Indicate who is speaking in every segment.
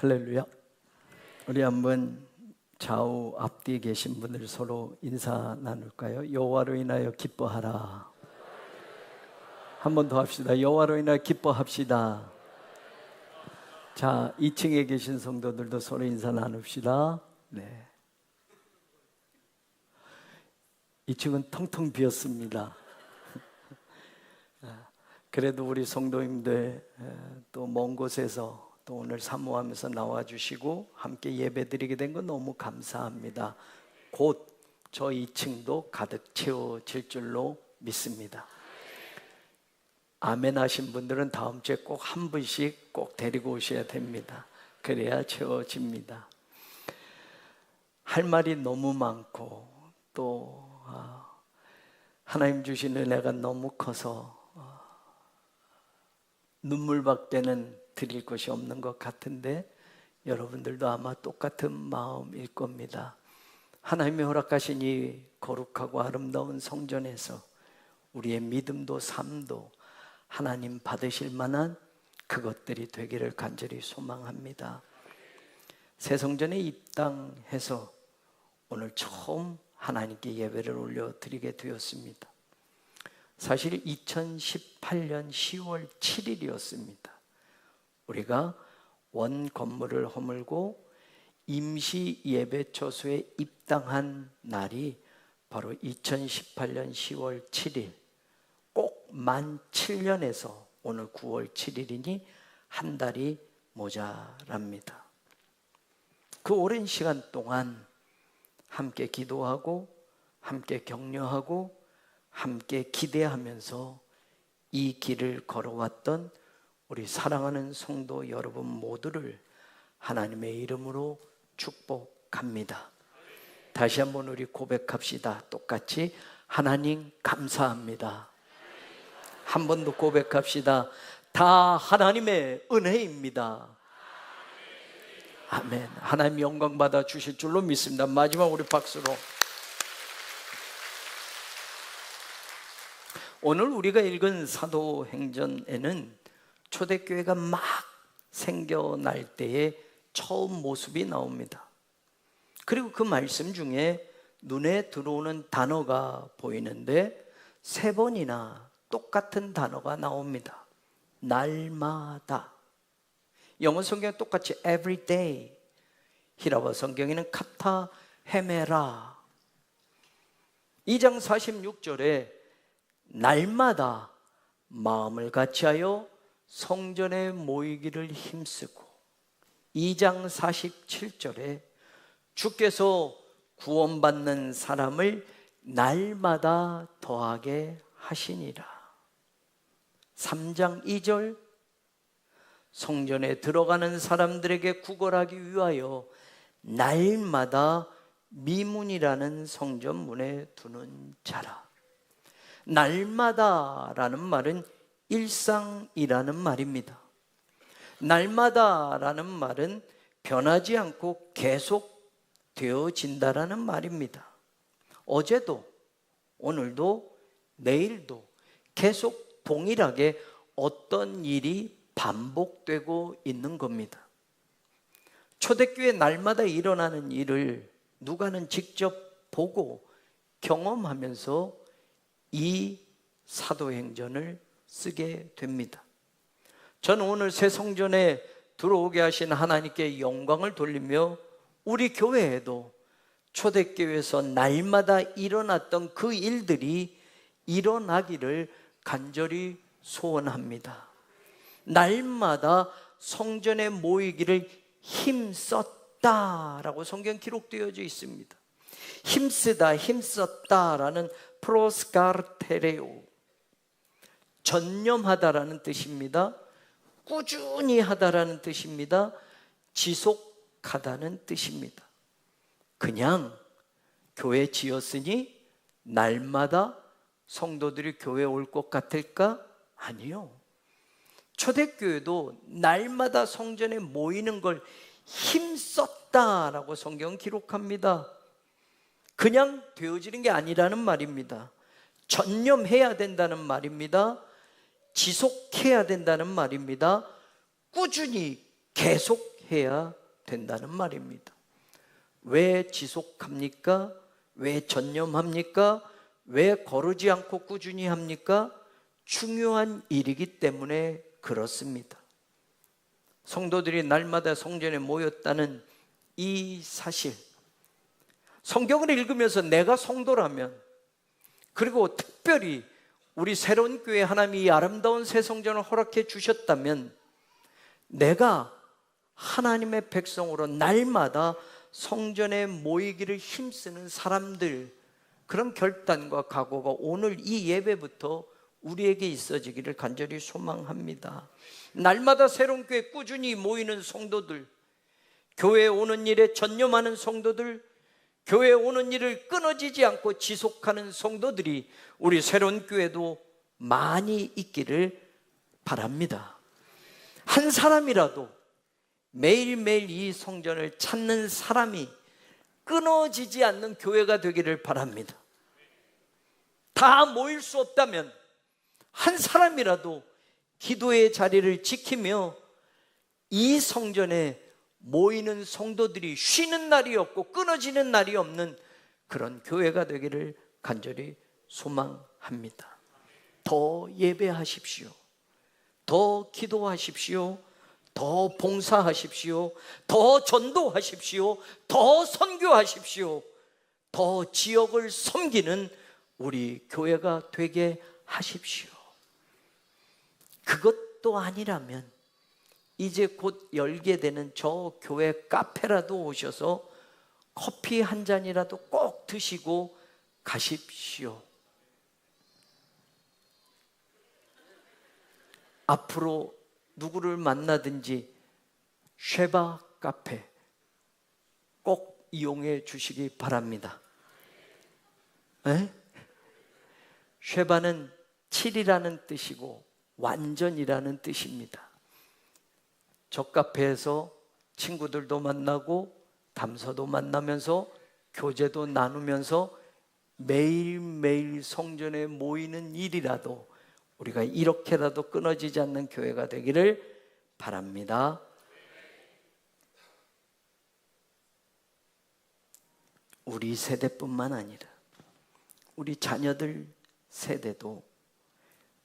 Speaker 1: 할렐루야. 우리 한번 좌우 앞뒤에 계신 분들 서로 인사 나눌까요? 여호와로 인하여 기뻐하라. 한 번 더 합시다. 여호와로 인하여 기뻐합시다. 자, 2층에 계신 성도들도 서로 인사 나눕시다. 네. 2층은 텅텅 비었습니다. 그래도 우리 성도님들 또 먼 곳에서 또 오늘 사모하면서 나와주시고 함께 예배드리게 된 건 너무 감사합니다. 곧 저 2층도 가득 채워질 줄로 믿습니다. 아멘 하신 분들은 다음 주에 꼭 한 분씩 꼭 데리고 오셔야 됩니다. 그래야 채워집니다. 할 말이 너무 많고 또 하나님 주신 은혜가 너무 커서 눈물밖에는 드릴 것이 없는 것 같은데 여러분들도 아마 똑같은 마음일 겁니다. 하나님이 허락하신 이 거룩하고 아름다운 성전에서 우리의 믿음도 삶도 하나님 받으실 만한 그것들이 되기를 간절히 소망합니다. 새 성전에 입당해서 오늘 처음 하나님께 예배를 올려드리게 되었습니다. 사실 2018년 10월 7일이었습니다. 우리가 원 건물을 허물고 임시 예배처소에 입당한 날이 바로 2018년 10월 7일, 꼭 만 7년에서 오늘 9월 7일이니 한 달이 모자랍니다. 그 오랜 시간 동안 함께 기도하고 함께 격려하고 함께 기대하면서 이 길을 걸어왔던 우리 사랑하는 성도 여러분 모두를 하나님의 이름으로 축복합니다. 다시 한번 우리 고백합시다. 똑같이 하나님 감사합니다. 한 번 더 고백합시다. 다 하나님의 은혜입니다. 아멘. 하나님 영광 받아 주실 줄로 믿습니다. 마지막 우리 박수로. 오늘 우리가 읽은 사도행전에는 초대교회가 막 생겨날 때의 처음 모습이 나옵니다. 그리고 그 말씀 중에 눈에 들어오는 단어가 보이는데 3번이나 똑같은 단어가 나옵니다. 날마다. 영어 성경은 똑같이 every day, 히라보 성경에는 카타 헤메라. 2장 46절에 날마다 마음을 같이하여 성전에 모이기를 힘쓰고, 2장 47절에 주께서 구원받는 사람을 날마다 더하게 하시니라. 3장 2절 성전에 들어가는 사람들에게 구걸하기 위하여 날마다 미문이라는 성전문에 두는 자라. 날마다라는 말은 일상이라는 말입니다. 날마다라는 말은 변하지 않고 계속 되어진다라는 말입니다. 어제도 오늘도 내일도 계속 동일하게 어떤 일이 반복되고 있는 겁니다. 초대교회 날마다 일어나는 일을 누가는 직접 보고 경험하면서 이 사도행전을 쓰게 됩니다. 저는 오늘 새 성전에 들어오게 하신 하나님께 영광을 돌리며 우리 교회에도 초대교회에서 날마다 일어났던 그 일들이 일어나기를 간절히 소원합니다. 날마다 성전에 모이기를 힘썼다라고 성경 기록되어져 있습니다. 힘쓰다, 힘썼다라는 프로스카르테레오, 전념하다라는 뜻입니다. 꾸준히 하다라는 뜻입니다. 지속하다는 뜻입니다. 그냥 교회 지었으니 날마다 성도들이 교회에 올 것 같을까? 아니요. 초대교회도 날마다 성전에 모이는 걸 힘썼다라고 성경은 기록합니다. 그냥 되어지는 게 아니라는 말입니다. 전념해야 된다는 말입니다. 지속해야 된다는 말입니다. 꾸준히 계속 지속해야 된다는 말입니다. 왜 지속합니까? 왜 전념합니까? 왜 거르지 않고 꾸준히 합니까? 중요한 일이기 때문에 그렇습니다. 성도들이 날마다 성전에 모였다는 이 사실, 성경을 읽으면서 내가 성도라면, 그리고 특별히 우리 새로운 교회 하나님이 이 아름다운 새 성전을 허락해 주셨다면 내가 하나님의 백성으로 날마다 성전에 모이기를 힘쓰는 사람들, 그런 결단과 각오가 오늘 이 예배부터 우리에게 있어지기를 간절히 소망합니다. 날마다 새로운 교회 꾸준히 모이는 성도들, 교회에 오는 일에 전념하는 성도들, 교회에 오는 일을 끊어지지 않고 지속하는 성도들이 우리 새로운 교회도 많이 있기를 바랍니다. 한 사람이라도 매일매일 이 성전을 찾는 사람이 끊어지지 않는 교회가 되기를 바랍니다. 다 모일 수 없다면 한 사람이라도 기도의 자리를 지키며 이 성전에 모이는 성도들이 쉬는 날이 없고 끊어지는 날이 없는 그런 교회가 되기를 간절히 소망합니다. 더 예배하십시오. 더 기도하십시오. 더 봉사하십시오. 더 전도하십시오. 더 선교하십시오. 더 지역을 섬기는 우리 교회가 되게 하십시오. 그것도 아니라면 이제 곧 열게 되는 저 교회 카페라도 오셔서 커피 한 잔이라도 꼭 드시고 가십시오. 앞으로 누구를 만나든지 쉐바 카페 꼭 이용해 주시기 바랍니다. 에? 쉐바는 7이라는 뜻이고 완전이라는 뜻입니다. 저 카페에서 친구들도 만나고 담서도 만나면서 교제도 나누면서 매일매일 성전에 모이는 일이라도 우리가 이렇게라도 끊어지지 않는 교회가 되기를 바랍니다. 우리 세대뿐만 아니라 우리 자녀들 세대도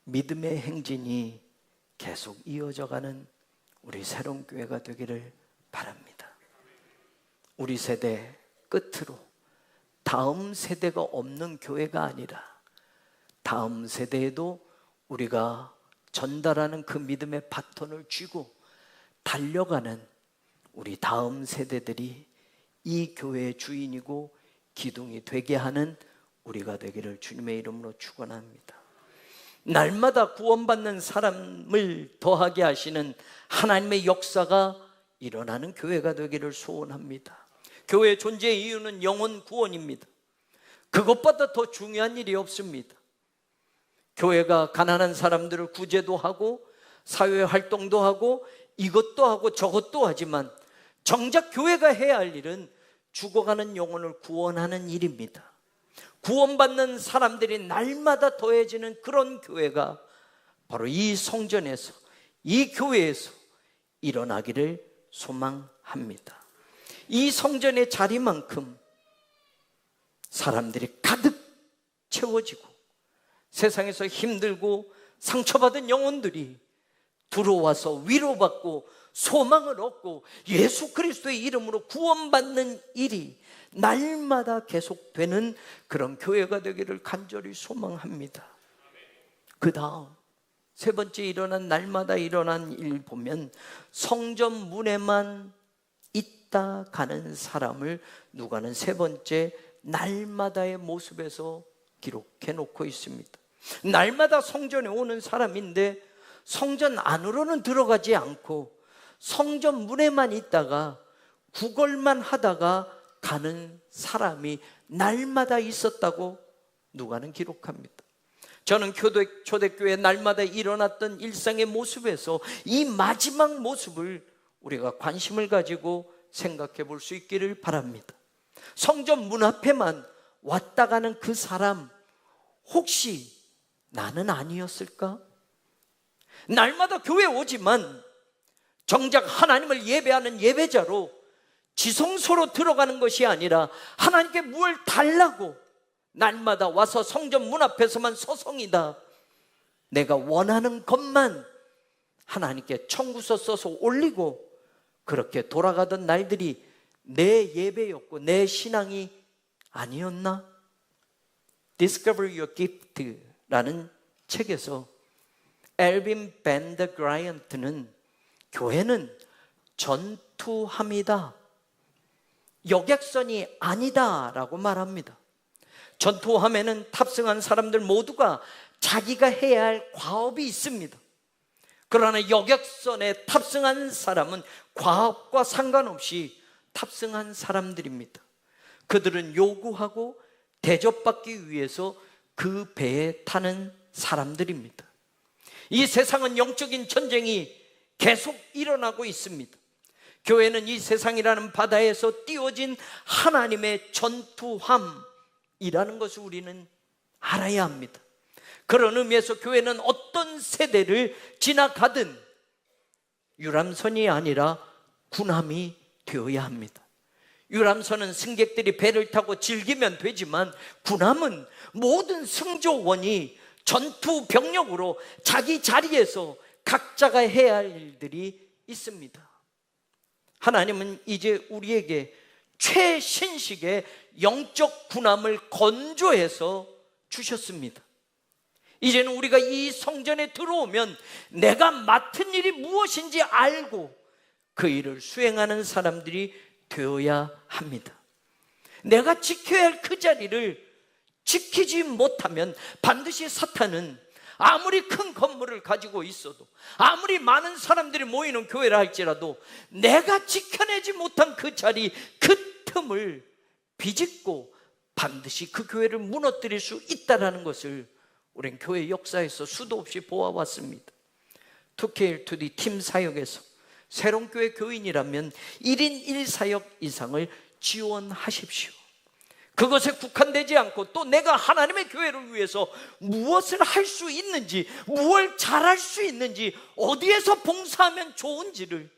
Speaker 1: 믿음의 행진이 계속 이어져가는 우리 새로운 교회가 되기를 바랍니다. 우리 세대 끝으로 다음 세대가 없는 교회가 아니라 다음 세대에도 우리가 전달하는 그 믿음의 바톤을 쥐고 달려가는 우리 다음 세대들이 이 교회의 주인이고 기둥이 되게 하는 우리가 되기를 주님의 이름으로 축원합니다. 날마다 구원받는 사람을 더하게 하시는 하나님의 역사가 일어나는 교회가 되기를 소원합니다. 교회의 존재의 이유는 영혼 구원입니다. 그것보다 더 중요한 일이 없습니다. 교회가 가난한 사람들을 구제도 하고 사회 활동도 하고 이것도 하고 저것도 하지만 정작 교회가 해야 할 일은 죽어가는 영혼을 구원하는 일입니다. 구원받는 사람들이 날마다 더해지는 그런 교회가 바로 이 성전에서, 이 교회에서 일어나기를 소망합니다. 이 성전의 자리만큼 사람들이 가득 채워지고 세상에서 힘들고 상처받은 영혼들이 들어와서 위로받고 소망을 얻고 예수 그리스도의 이름으로 구원받는 일이 날마다 계속되는 그런 교회가 되기를 간절히 소망합니다. 그 다음 세 번째 일어난 날마다 일어난 일 보면 성전 문에만 있다 가는 사람을 누가는 세 번째 날마다의 모습에서 기록해 놓고 있습니다. 날마다 성전에 오는 사람인데 성전 안으로는 들어가지 않고 성전 문에만 있다가 구걸만 하다가 가는 사람이 날마다 있었다고 누가는 기록합니다. 저는 초대교회 날마다 일어났던 일상의 모습에서 이 마지막 모습을 우리가 관심을 가지고 생각해 볼 수 있기를 바랍니다. 성전 문 앞에만 왔다 가는 그 사람, 혹시 나는 아니었을까? 날마다 교회 오지만 정작 하나님을 예배하는 예배자로 지성소로 들어가는 것이 아니라 하나님께 뭘 달라고 날마다 와서 성전 문 앞에서만 서성이다. 내가 원하는 것만 하나님께 청구서 써서 올리고 그렇게 돌아가던 날들이 내 예배였고 내 신앙이 아니었나? Discover Your Gift라는 책에서 엘빈 밴더 그라이언트는 교회는 전투함이다, 여객선이 아니다 라고 말합니다. 전투함에는 탑승한 사람들 모두가 자기가 해야 할 과업이 있습니다. 그러나 여객선에 탑승한 사람은 과업과 상관없이 탑승한 사람들입니다. 그들은 요구하고 대접받기 위해서 그 배에 타는 사람들입니다. 이 세상은 영적인 전쟁이 계속 일어나고 있습니다. 교회는 이 세상이라는 바다에서 띄워진 하나님의 전투함이라는 것을 우리는 알아야 합니다. 그런 의미에서 교회는 어떤 세대를 지나가든 유람선이 아니라 군함이 되어야 합니다. 유람선은 승객들이 배를 타고 즐기면 되지만 군함은 모든 승조원이 전투 병력으로 자기 자리에서 각자가 해야 할 일들이 있습니다. 하나님은 이제 우리에게 최신식의 영적 군함을 건조해서 주셨습니다. 이제는 우리가 이 성전에 들어오면 내가 맡은 일이 무엇인지 알고 그 일을 수행하는 사람들이 되어야 합니다. 내가 지켜야 할 그 자리를 지키지 못하면 반드시 사탄은 아무리 큰 건물을 가지고 있어도, 아무리 많은 사람들이 모이는 교회라 할지라도 내가 지켜내지 못한 그 자리, 그 틈을 비집고 반드시 그 교회를 무너뜨릴 수 있다는 것을 우린 교회 역사에서 수도 없이 보아왔습니다. 2K1-2D 팀 사역에서 새로운 교회 교인이라면 1인 1사역 이상을 지원하십시오. 그것에 국한되지 않고 또 내가 하나님의 교회를 위해서 무엇을 할 수 있는지, 무엇을 잘할 수 있는지, 어디에서 봉사하면 좋은지를,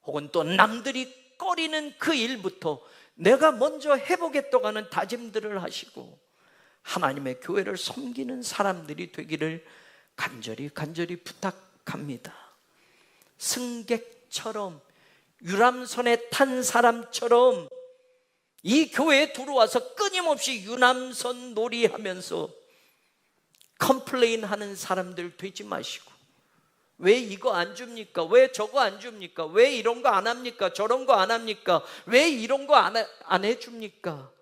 Speaker 1: 혹은 또 남들이 꺼리는 그 일부터 내가 먼저 해보겠다고 하는 다짐들을 하시고 하나님의 교회를 섬기는 사람들이 되기를 간절히 부탁합니다. 승객처럼, 유람선에 탄 사람처럼 이 교회에 들어와서 끊임없이 유람선 놀이하면서 컴플레인 하는 사람들 되지 마시고, 왜 이거 안 줍니까? 왜 저거 안 줍니까? 왜 이런 거 안 합니까? 저런 거 안 합니까? 왜 이런 거 안 해줍니까?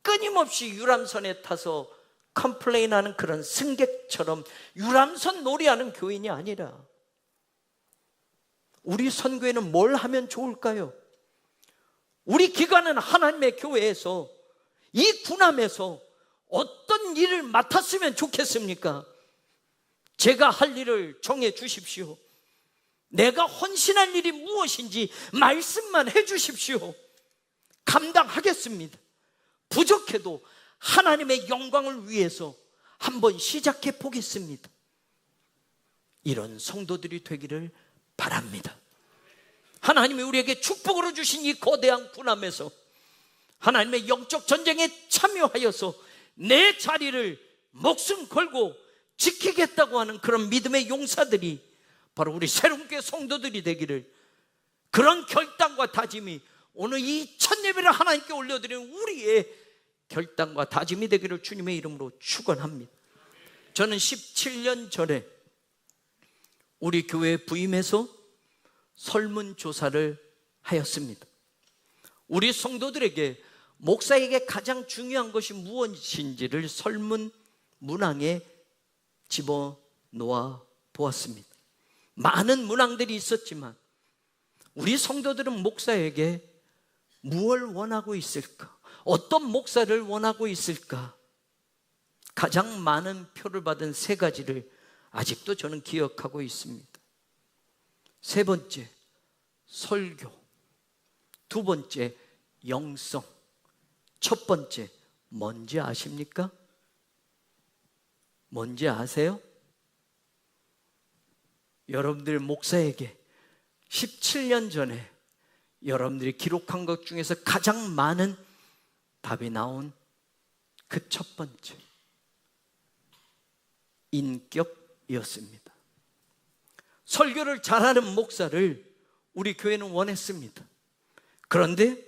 Speaker 1: 끊임없이 유람선에 타서 컴플레인하는 그런 승객처럼 유람선 놀이하는 교인이 아니라 우리 선교회는 뭘 하면 좋을까요? 우리 기관은 하나님의 교회에서, 이 군함에서 어떤 일을 맡았으면 좋겠습니까? 제가 할 일을 정해 주십시오. 내가 헌신할 일이 무엇인지 말씀만 해 주십시오. 감당하겠습니다. 부족해도 하나님의 영광을 위해서 한번 시작해 보겠습니다. 이런 성도들이 되기를 바랍니다. 하나님이 우리에게 축복으로 주신 이 거대한 군함에서 하나님의 영적 전쟁에 참여하여서 내 자리를 목숨 걸고 지키겠다고 하는 그런 믿음의 용사들이 바로 우리 새롭게 성도들이 되기를, 그런 결단과 다짐이 오늘 이 첫 예배를 하나님께 올려드리는 우리의 결단과 다짐이 되기를 주님의 이름으로 축원합니다. 저는 17년 전에 우리 교회에 부임해서 설문조사를 하였습니다. 우리 성도들에게, 목사에게 가장 중요한 것이 무엇인지를 설문 문항에 집어넣어 보았습니다. 많은 문항들이 있었지만 우리 성도들은 목사에게 무엇을 원하고 있을까? 어떤 목사를 원하고 있을까? 가장 많은 표를 받은 세 가지를 아직도 저는 기억하고 있습니다. 세 번째, 설교. 두 번째, 영성. 첫 번째, 뭔지 아십니까? 뭔지 아세요? 여러분들 목사에게 17년 전에 여러분들이 기록한 것 중에서 가장 많은 답이 나온 그 첫 번째, 인격이었습니다. 설교를 잘하는 목사를 우리 교회는 원했습니다. 그런데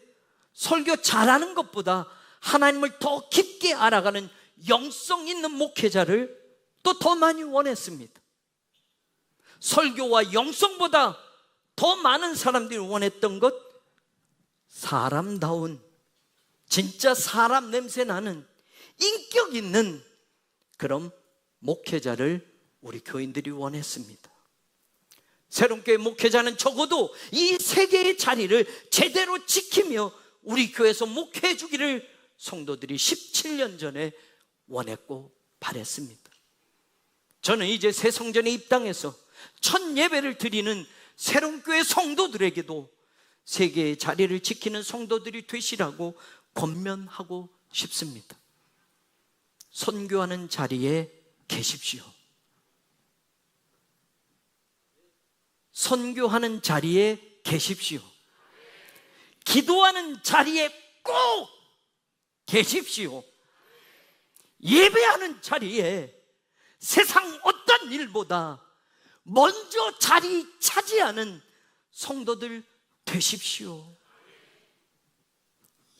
Speaker 1: 설교 잘하는 것보다 하나님을 더 깊게 알아가는 영성 있는 목회자를 또 더 많이 원했습니다. 설교와 영성보다 더 많은 사람들이 원했던 것, 사람다운, 진짜 사람 냄새 나는 인격 있는 그런 목회자를 우리 교인들이 원했습니다. 새롭게 목회자는 적어도 이 세 개의 자리를 제대로 지키며 우리 교회에서 목회해 주기를 성도들이 17년 전에 원했고 바랬습니다. 저는 이제 새 성전에 입당해서 첫 예배를 드리는 새로운 교회 성도들에게도 세 개의 자리를 지키는 성도들이 되시라고 권면하고 싶습니다. 선교하는 자리에 계십시오. 선교하는 자리에 계십시오. 기도하는 자리에 꼭 계십시오. 예배하는 자리에 세상 어떤 일보다 먼저 자리 차지하는 성도들 되십시오.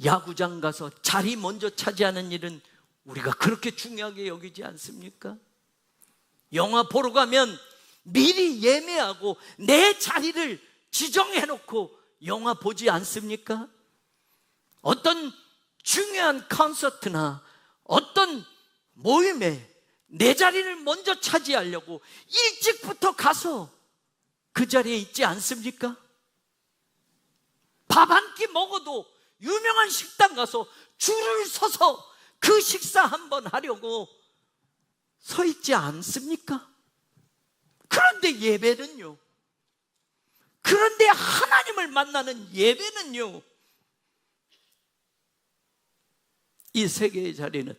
Speaker 1: 야구장 가서 자리 먼저 차지하는 일은 우리가 그렇게 중요하게 여기지 않습니까? 영화 보러 가면 미리 예매하고 내 자리를 지정해놓고 영화 보지 않습니까? 어떤 중요한 콘서트나 어떤 모임에 내 자리를 먼저 차지하려고 일찍부터 가서 그 자리에 있지 않습니까? 밥 한 끼 먹어도 유명한 식당 가서 줄을 서서 그 식사 한번 하려고 서 있지 않습니까? 그런데 예배는요, 그런데 하나님을 만나는 예배는요, 이 세계의 자리는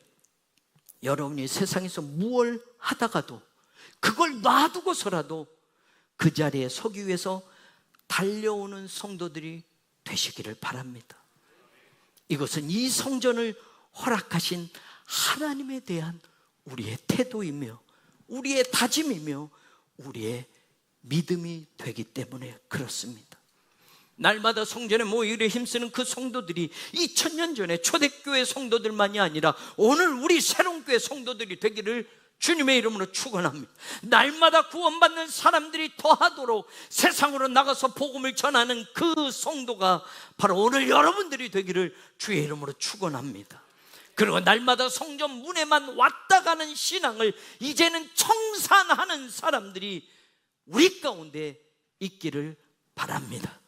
Speaker 1: 여러분이 세상에서 무엇을 하다가도 그걸 놔두고서라도 그 자리에 서기 위해서 달려오는 성도들이 되시기를 바랍니다. 이것은 이 성전을 허락하신 하나님에 대한 우리의 태도이며 우리의 다짐이며 우리의 믿음이 되기 때문에 그렇습니다. 날마다 성전에 모이기를 힘쓰는 그 성도들이 2000년 전에 초대교회 성도들만이 아니라 오늘 우리 새로운 교회 성도들이 되기를 주님의 이름으로 축원합니다. 날마다 구원받는 사람들이 더하도록 세상으로 나가서 복음을 전하는 그 성도가 바로 오늘 여러분들이 되기를 주의 이름으로 축원합니다. 그리고 날마다 성전 문에만 왔다 가는 신앙을 이제는 청산하는 사람들이 우리 가운데 있기를 바랍니다.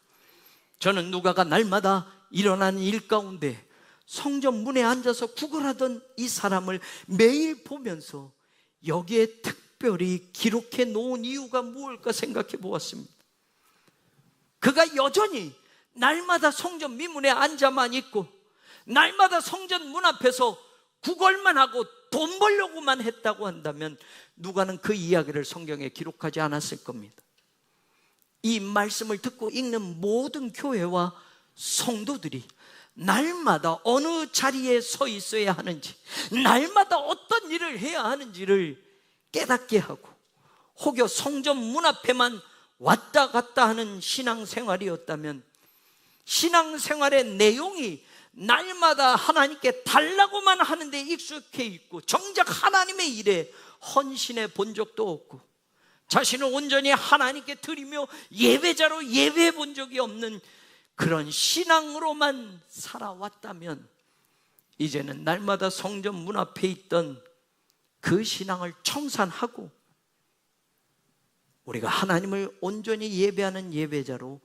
Speaker 1: 저는 누가가 날마다 일어나는 일 가운데 성전 문에 앉아서 구걸하던 이 사람을 매일 보면서 여기에 특별히 기록해 놓은 이유가 무엇일까 생각해 보았습니다. 그가 여전히 날마다 성전 미문에 앉아만 있고 날마다 성전 문 앞에서 구걸만 하고 돈 벌려고만 했다고 한다면 누가는 그 이야기를 성경에 기록하지 않았을 겁니다. 이 말씀을 듣고 읽는 모든 교회와 성도들이 날마다 어느 자리에 서 있어야 하는지, 날마다 어떤 일을 해야 하는지를 깨닫게 하고 혹여 성전 문 앞에만 왔다 갔다 하는 신앙생활이었다면 신앙생활의 내용이 날마다 하나님께 달라고만 하는데 익숙해 있고 정작 하나님의 일에 헌신해 본 적도 없고 자신을 온전히 하나님께 드리며 예배자로 예배해 본 적이 없는 그런 신앙으로만 살아왔다면 이제는 날마다 성전 문 앞에 있던 그 신앙을 청산하고 우리가 하나님을 온전히 예배하는 예배자로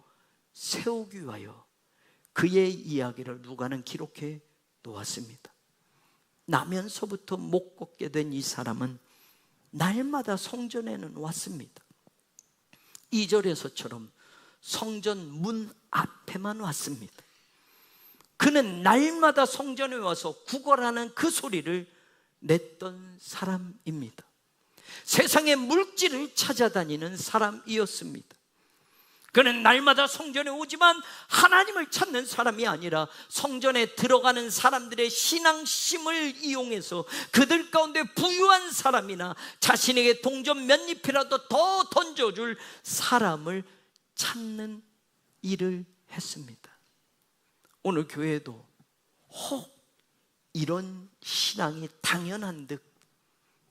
Speaker 1: 세우기 위하여 그의 이야기를 누가는 기록해 놓았습니다. 나면서부터 못 걷게 된 이 사람은 날마다 성전에는 왔습니다. 2절에서처럼 성전 문 앞에만 왔습니다. 그는 날마다 성전에 와서 구걸하는 그 소리를 냈던 사람입니다. 세상의 물질을 찾아다니는 사람이었습니다. 그는 날마다 성전에 오지만 하나님을 찾는 사람이 아니라 성전에 들어가는 사람들의 신앙심을 이용해서 그들 가운데 부유한 사람이나 자신에게 동전 몇 잎이라도 더 던져줄 사람을 찾는 일을 했습니다. 오늘 교회도 혹 이런 신앙이 당연한 듯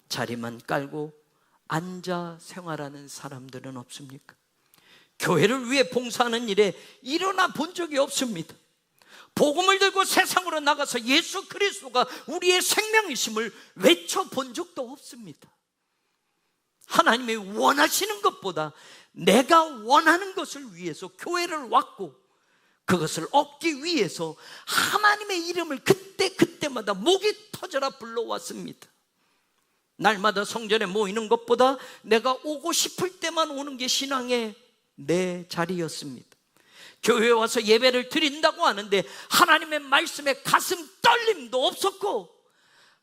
Speaker 1: 자리만 깔고 앉아 생활하는 사람들은 없습니까? 교회를 위해 봉사하는 일에 일어나 본 적이 없습니다. 복음을 들고 세상으로 나가서 예수 그리스도가 우리의 생명이심을 외쳐본 적도 없습니다. 하나님이 원하시는 것보다 내가 원하는 것을 위해서 교회를 왔고, 그것을 얻기 위해서 하나님의 이름을 그때마다 목이 터져라 불러왔습니다. 날마다 성전에 모이는 것보다 내가 오고 싶을 때만 오는 게 신앙의 내 자리였습니다. 교회에 와서 예배를 드린다고 하는데 하나님의 말씀에 가슴 떨림도 없었고,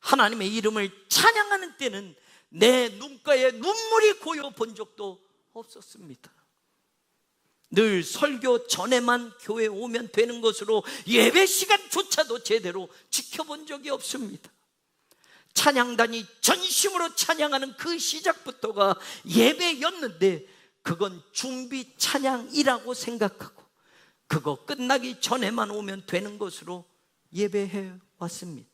Speaker 1: 하나님의 이름을 찬양하는 때는 내 눈가에 눈물이 고여 본 적도 없었습니다. 늘 설교 전에만 교회에 오면 되는 것으로 예배 시간조차도 제대로 지켜본 적이 없습니다. 찬양단이 전심으로 찬양하는 그 시작부터가 예배였는데 그건 준비 찬양이라고 생각하고 그거 끝나기 전에만 오면 되는 것으로 예배해 왔습니다.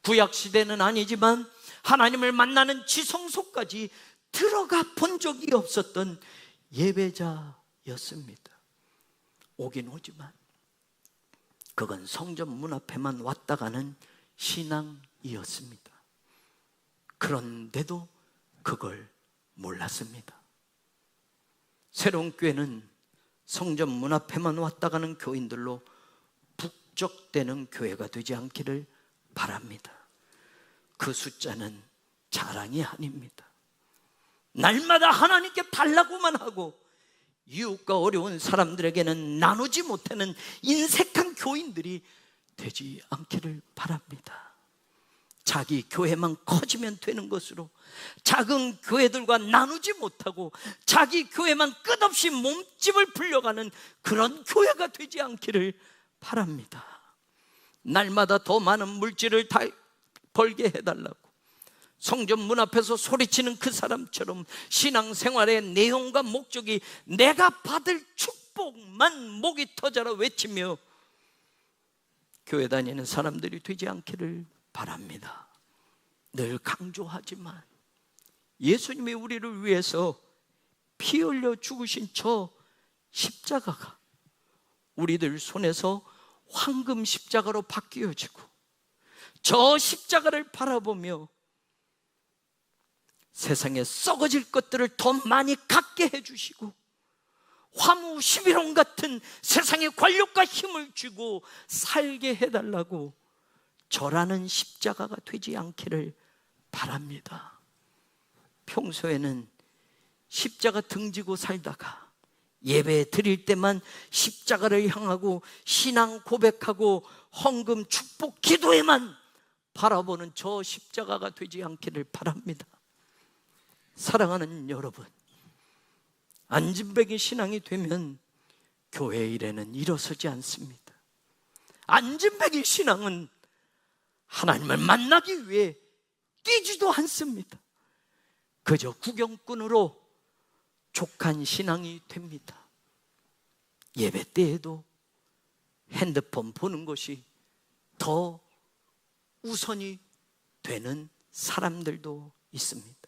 Speaker 1: 구약시대는 아니지만 하나님을 만나는 지성소까지 들어가 본 적이 없었던 예배자였습니다. 오긴 오지만 그건 성전 문 앞에만 왔다 가는 신앙이었습니다. 그런데도 그걸 몰랐습니다. 새로운 교회는 성전 문 앞에만 왔다 가는 교인들로 북적대는 교회가 되지 않기를 바랍니다. 그 숫자는 자랑이 아닙니다. 날마다 하나님께 달라고만 하고 이웃과 어려운 사람들에게는 나누지 못하는 인색한 교인들이 되지 않기를 바랍니다. 자기 교회만 커지면 되는 것으로 작은 교회들과 나누지 못하고 자기 교회만 끝없이 몸집을 불려가는 그런 교회가 되지 않기를 바랍니다. 날마다 더 많은 물질을 벌게 해달라고 성전 문 앞에서 소리치는 그 사람처럼 신앙생활의 내용과 목적이 내가 받을 축복만 목이 터져라 외치며 교회 다니는 사람들이 되지 않기를 바랍니다. 늘 강조하지만 예수님이 우리를 위해서 피 흘려 죽으신 저 십자가가 우리들 손에서 황금 십자가로 바뀌어지고 저 십자가를 바라보며 세상에 썩어질 것들을 더 많이 갖게 해주시고 화무 11원 같은 세상의 권력과 힘을 쥐고 살게 해달라고 절하는 십자가가 되지 않기를 바랍니다. 평소에는 십자가 등지고 살다가 예배 드릴 때만 십자가를 향하고 신앙 고백하고 헌금 축복 기도에만 바라보는 저 십자가가 되지 않기를 바랍니다. 사랑하는 여러분, 안진뱅이 신앙이 되면 교회 일에는 일어서지 않습니다. 안진뱅이 신앙은 하나님을 만나기 위해 뛰지도 않습니다. 그저 구경꾼으로 족한 신앙이 됩니다. 예배 때에도 핸드폰 보는 것이 더 우선이 되는 사람들도 있습니다.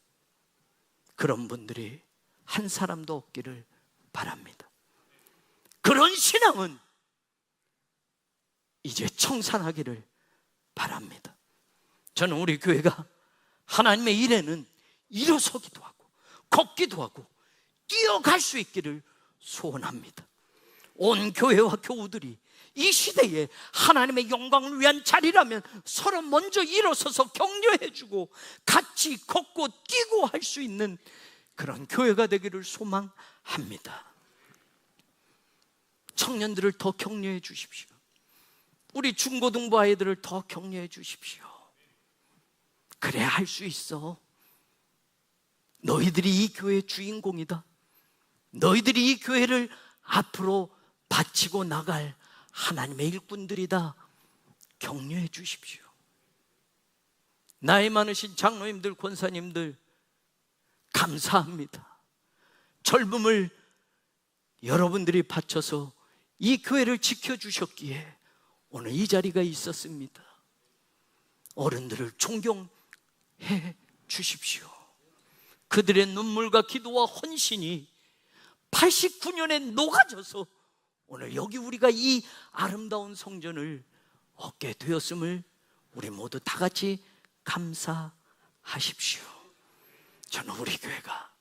Speaker 1: 그런 분들이 한 사람도 없기를 바랍니다. 그런 신앙은 이제 청산하기를 바랍니다. 저는 우리 교회가 하나님의 일에는 일어서기도 하고 걷기도 하고 뛰어갈 수 있기를 소원합니다. 온 교회와 교우들이 이 시대에 하나님의 영광을 위한 자리라면 서로 먼저 일어서서 격려해주고 같이 걷고 뛰고 할 수 있는 그런 교회가 되기를 소망합니다. 청년들을 더 격려해 주십시오. 우리 중고등부 아이들을 더 격려해 주십시오. 그래야 할 수 있어. 너희들이 이 교회의 주인공이다. 너희들이 이 교회를 앞으로 바치고 나갈 하나님의 일꾼들이다. 격려해 주십시오. 나이 많으신 장로님들, 권사님들 감사합니다. 젊음을 여러분들이 바쳐서 이 교회를 지켜주셨기에 오늘 이 자리가 있었습니다. 어른들을 존경해 주십시오. 그들의 눈물과 기도와 헌신이 89년에 녹아져서 오늘 여기 우리가 이 아름다운 성전을 얻게 되었음을 우리 모두 다 같이 감사하십시오. 저는 우리 교회가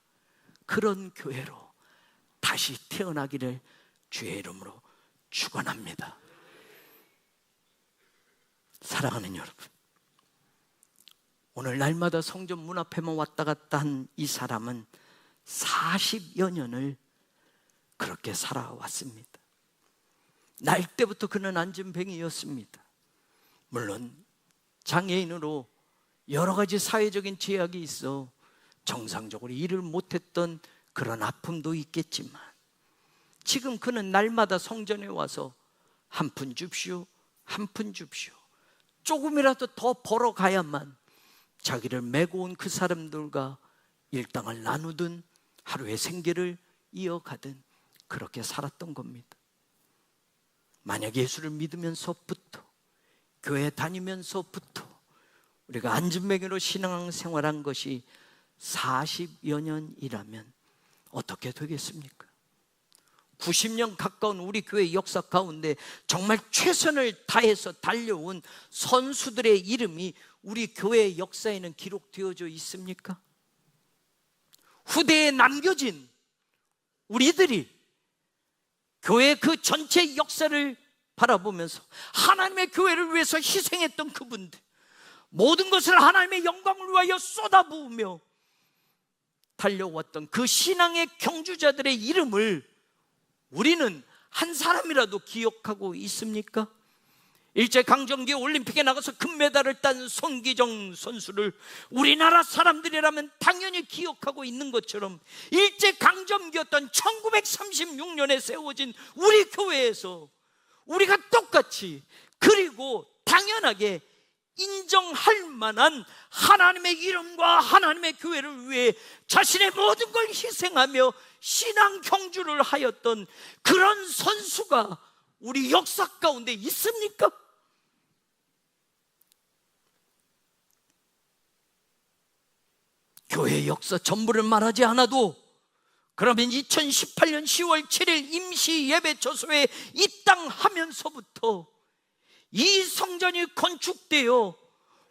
Speaker 1: 그런 교회로 다시 태어나기를 주의 이름으로 축원합니다. 사랑하는 여러분, 오늘 날마다 성전 문 앞에만 왔다 갔다 한 이 사람은 40여 년을 그렇게 살아왔습니다. 날 때부터 그는 안진뱅이였습니다. 물론 장애인으로 여러 가지 사회적인 제약이 있어 정상적으로 일을 못했던 그런 아픔도 있겠지만 지금 그는 날마다 성전에 와서 한 푼 줍시오, 한 푼 줍시오. 조금이라도 더 벌어가야만 자기를 메고 온 그 사람들과 일당을 나누든 하루의 생계를 이어가든 그렇게 살았던 겁니다. 만약 예수를 믿으면서부터, 교회 다니면서부터 우리가 안진뱅이로 신앙생활한 것이 40여 년이라면 어떻게 되겠습니까? 90년 가까운 우리 교회 역사 가운데 정말 최선을 다해서 달려온 선수들의 이름이 우리 교회 역사에는 기록되어져 있습니까? 후대에 남겨진 우리들이 교회 그 전체 역사를 바라보면서 하나님의 교회를 위해서 희생했던 그분들, 모든 것을 하나님의 영광을 위하여 쏟아부으며 달려왔던 그 신앙의 경주자들의 이름을 우리는 한 사람이라도 기억하고 있습니까? 일제강점기 올림픽에 나가서 금메달을 딴 손기정 선수를 우리나라 사람들이라면 당연히 기억하고 있는 것처럼 일제강점기였던 1936년에 세워진 우리 교회에서 우리가 똑같이, 그리고 당연하게 인정할 만한 하나님의 이름과 하나님의 교회를 위해 자신의 모든 걸 희생하며 신앙 경주를 하였던 그런 선수가 우리 역사 가운데 있습니까? 교회 역사 전부를 말하지 않아도 그러면 2018년 10월 7일 임시 예배 처소에 입당하면서부터 이 성전이 건축되어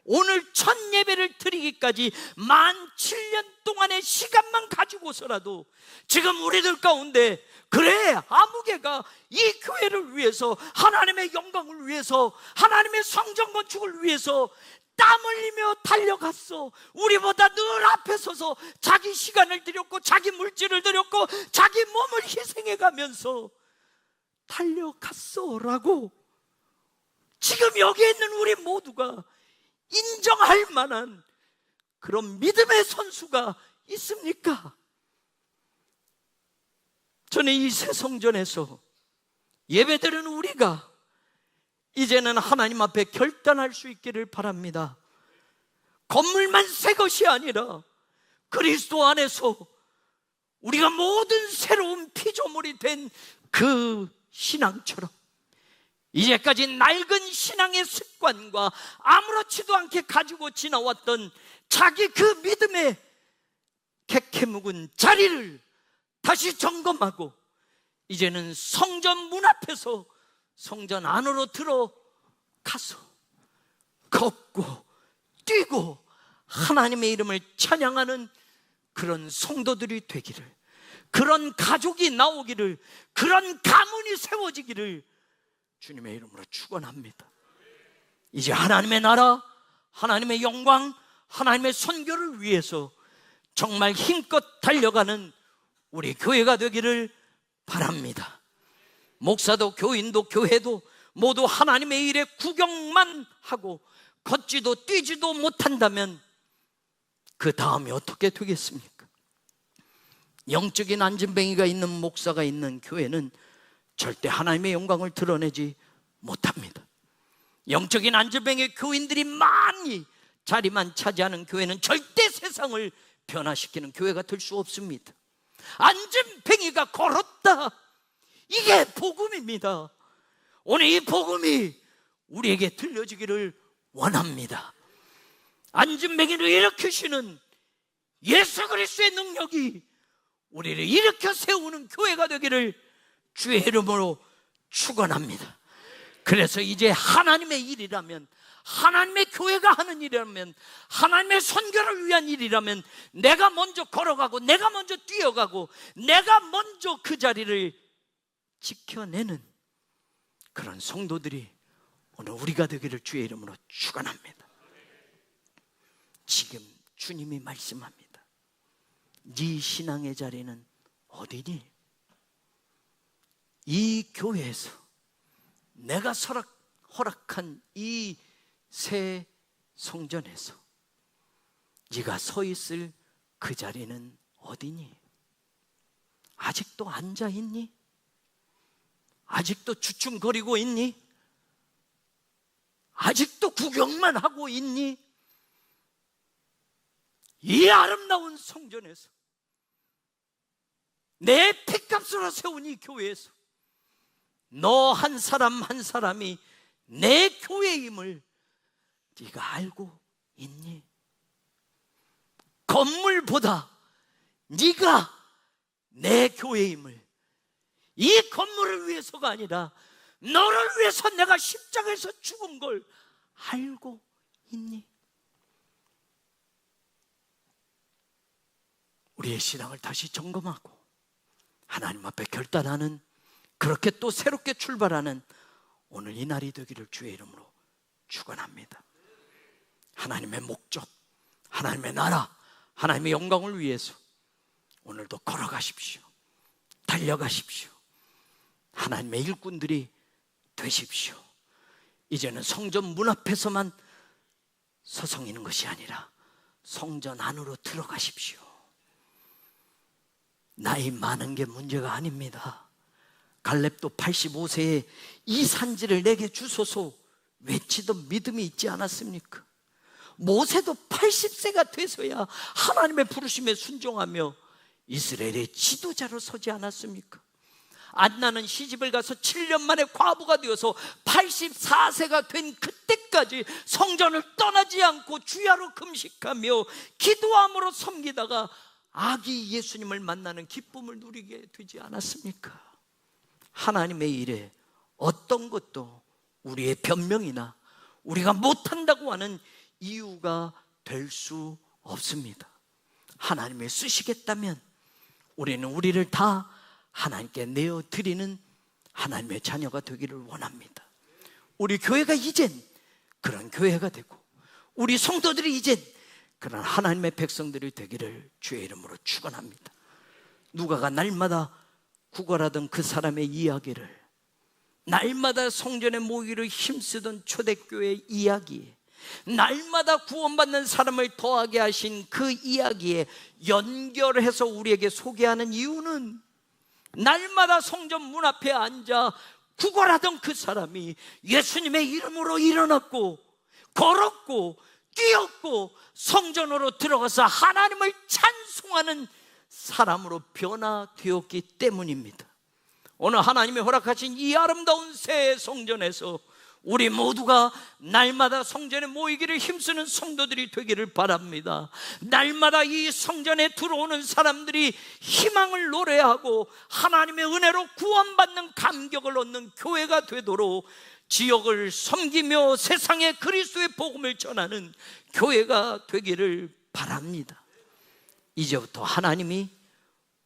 Speaker 1: 오늘 첫 예배를 드리기까지 만 7년 동안의 시간만 가지고서라도 지금 우리들 가운데, 그래, 아무개가 이 교회를 위해서, 하나님의 영광을 위해서, 하나님의 성전 건축을 위해서 땀 흘리며 달려갔어. 우리보다 늘 앞에 서서 자기 시간을 들였고 자기 물질을 들였고 자기 몸을 희생해 가면서 달려갔어 라고 지금 여기에 있는 우리 모두가 인정할 만한 그런 믿음의 선수가 있습니까? 저는 이 새 성전에서 예배드리는 우리가 이제는 하나님 앞에 결단할 수 있기를 바랍니다. 건물만 새 것이 아니라 그리스도 안에서 우리가 모든 새로운 피조물이 된 그 신앙처럼 이제까지 낡은 신앙의 습관과 아무렇지도 않게 가지고 지나왔던 자기 그 믿음의 캐캐묵은 자리를 다시 점검하고 이제는 성전 문 앞에서 성전 안으로 들어가서 걷고 뛰고 하나님의 이름을 찬양하는 그런 성도들이 되기를, 그런 가족이 나오기를, 그런 가문이 세워지기를 주님의 이름으로 축원합니다. 이제 하나님의 나라, 하나님의 영광, 하나님의 선교를 위해서 정말 힘껏 달려가는 우리 교회가 되기를 바랍니다. 목사도 교인도 교회도 모두 하나님의 일에 구경만 하고 걷지도 뛰지도 못한다면 그 다음이 어떻게 되겠습니까? 영적인 안진뱅이가 있는 목사가 있는 교회는 절대 하나님의 영광을 드러내지 못합니다. 영적인 안진뱅이 교인들이 많이 자리만 차지하는 교회는 절대 세상을 변화시키는 교회가 될 수 없습니다. 안진뱅이가 걸었다, 이게 복음입니다. 오늘 이 복음이 우리에게 들려지기를 원합니다. 안진뱅이를 일으키시는 예수 그리스도의 능력이 우리를 일으켜 세우는 교회가 되기를 주의 이름으로 축원합니다. 그래서 이제 하나님의 일이라면, 하나님의 교회가 하는 일이라면, 하나님의 선교를 위한 일이라면 내가 먼저 걸어가고, 내가 먼저 뛰어가고, 내가 먼저 그 자리를 지켜내는 그런 성도들이 오늘 우리가 되기를 주의 이름으로 축원합니다. 지금 주님이 말씀합니다. 네 신앙의 자리는 어디니? 이 교회에서 내가 허락한 이 새 성전에서 네가 서 있을 그 자리는 어디니? 아직도 앉아 있니? 아직도 주춤거리고 있니? 아직도 구경만 하고 있니? 이 아름다운 성전에서, 내 피값으로 세운 이 교회에서 너 한 사람 한 사람이 내 교회임을 네가 알고 있니? 건물보다 네가 내 교회임을, 이 건물을 위해서가 아니라 너를 위해서 내가 십자가에서 죽은 걸 알고 있니? 우리의 신앙을 다시 점검하고 하나님 앞에 결단하는, 그렇게 또 새롭게 출발하는 오늘 이 날이 되기를 주의 이름으로 축원합니다. 하나님의 목적, 하나님의 나라, 하나님의 영광을 위해서 오늘도 걸어가십시오. 달려가십시오. 하나님의 일꾼들이 되십시오. 이제는 성전 문 앞에서만 서성이는 것이 아니라 성전 안으로 들어가십시오. 나이 많은 게 문제가 아닙니다. 갈렙도 85세에 이 산지를 내게 주소서 외치던 믿음이 있지 않았습니까? 모세도 80세가 돼서야 하나님의 부르심에 순종하며 이스라엘의 지도자로 서지 않았습니까? 안나는 시집을 가서 7년 만에 과부가 되어서 84세가 된 그때까지 성전을 떠나지 않고 주야로 금식하며 기도함으로 섬기다가 아기 예수님을 만나는 기쁨을 누리게 되지 않았습니까? 하나님의 일에 어떤 것도 우리의 변명이나 우리가 못한다고 하는 이유가 될 수 없습니다. 하나님을 쓰시겠다면 우리는 우리를 다 하나님께 내어드리는 하나님의 자녀가 되기를 원합니다. 우리 교회가 이젠 그런 교회가 되고, 우리 성도들이 이젠 그런 하나님의 백성들이 되기를 주의 이름으로 축원합니다. 누가가 날마다 구걸하던 그 사람의 이야기를, 날마다 성전에 모이기를 힘쓰던 초대교회의 이야기, 날마다 구원받는 사람을 더하게 하신 그 이야기에 연결해서 우리에게 소개하는 이유는, 날마다 성전 문 앞에 앉아 구걸하던 그 사람이 예수님의 이름으로 일어났고 걸었고 뛰었고 성전으로 들어가서 하나님을 찬송하는 사람으로 변화되었기 때문입니다. 오늘 하나님이 허락하신 이 아름다운 새 성전에서 우리 모두가 날마다 성전에 모이기를 힘쓰는 성도들이 되기를 바랍니다. 날마다 이 성전에 들어오는 사람들이 희망을 노래하고 하나님의 은혜로 구원받는 감격을 얻는 교회가 되도록 지역을 섬기며 세상에 그리스도의 복음을 전하는 교회가 되기를 바랍니다. 이제부터 하나님이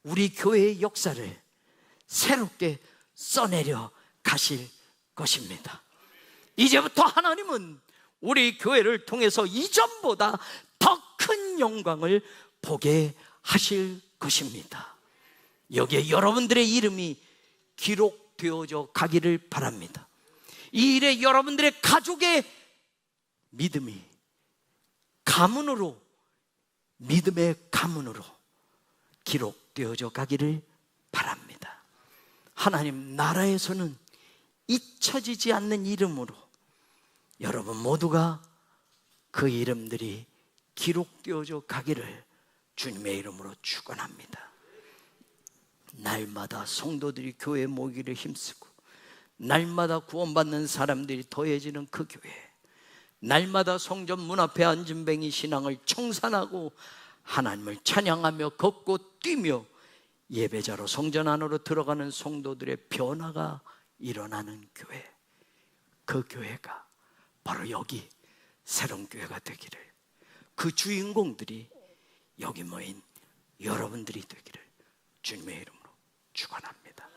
Speaker 1: 우리 교회의 역사를 새롭게 써내려 가실 것입니다. 이제부터 하나님은 우리 교회를 통해서 이전보다 더 큰 영광을 보게 하실 것입니다. 여기에 여러분들의 이름이 기록되어져 가기를 바랍니다. 이 일에 여러분들의 가족의 믿음이 가문으로, 믿음의 가문으로 기록되어져 기록되어져 가기를 바랍니다. 하나님 나라에서는 잊혀지지 않는 이름으로 여러분 모두가 그 이름들이 기록되어져 가기를 주님의 이름으로 축원합니다. 날마다 성도들이 교회에 모이기를 힘쓰고 날마다 구원받는 사람들이 더해지는 그 교회, 날마다 성전 문 앞에 앉은 뱅이 신앙을 청산하고 하나님을 찬양하며 걷고 뛰며 예배자로 성전 안으로 들어가는 성도들의 변화가 일어나는 교회, 그 교회가 바로 여기 새로운 교회가 되기를, 그 주인공들이 여기 모인 여러분들이 되기를 주님의 이름으로 축원합니다.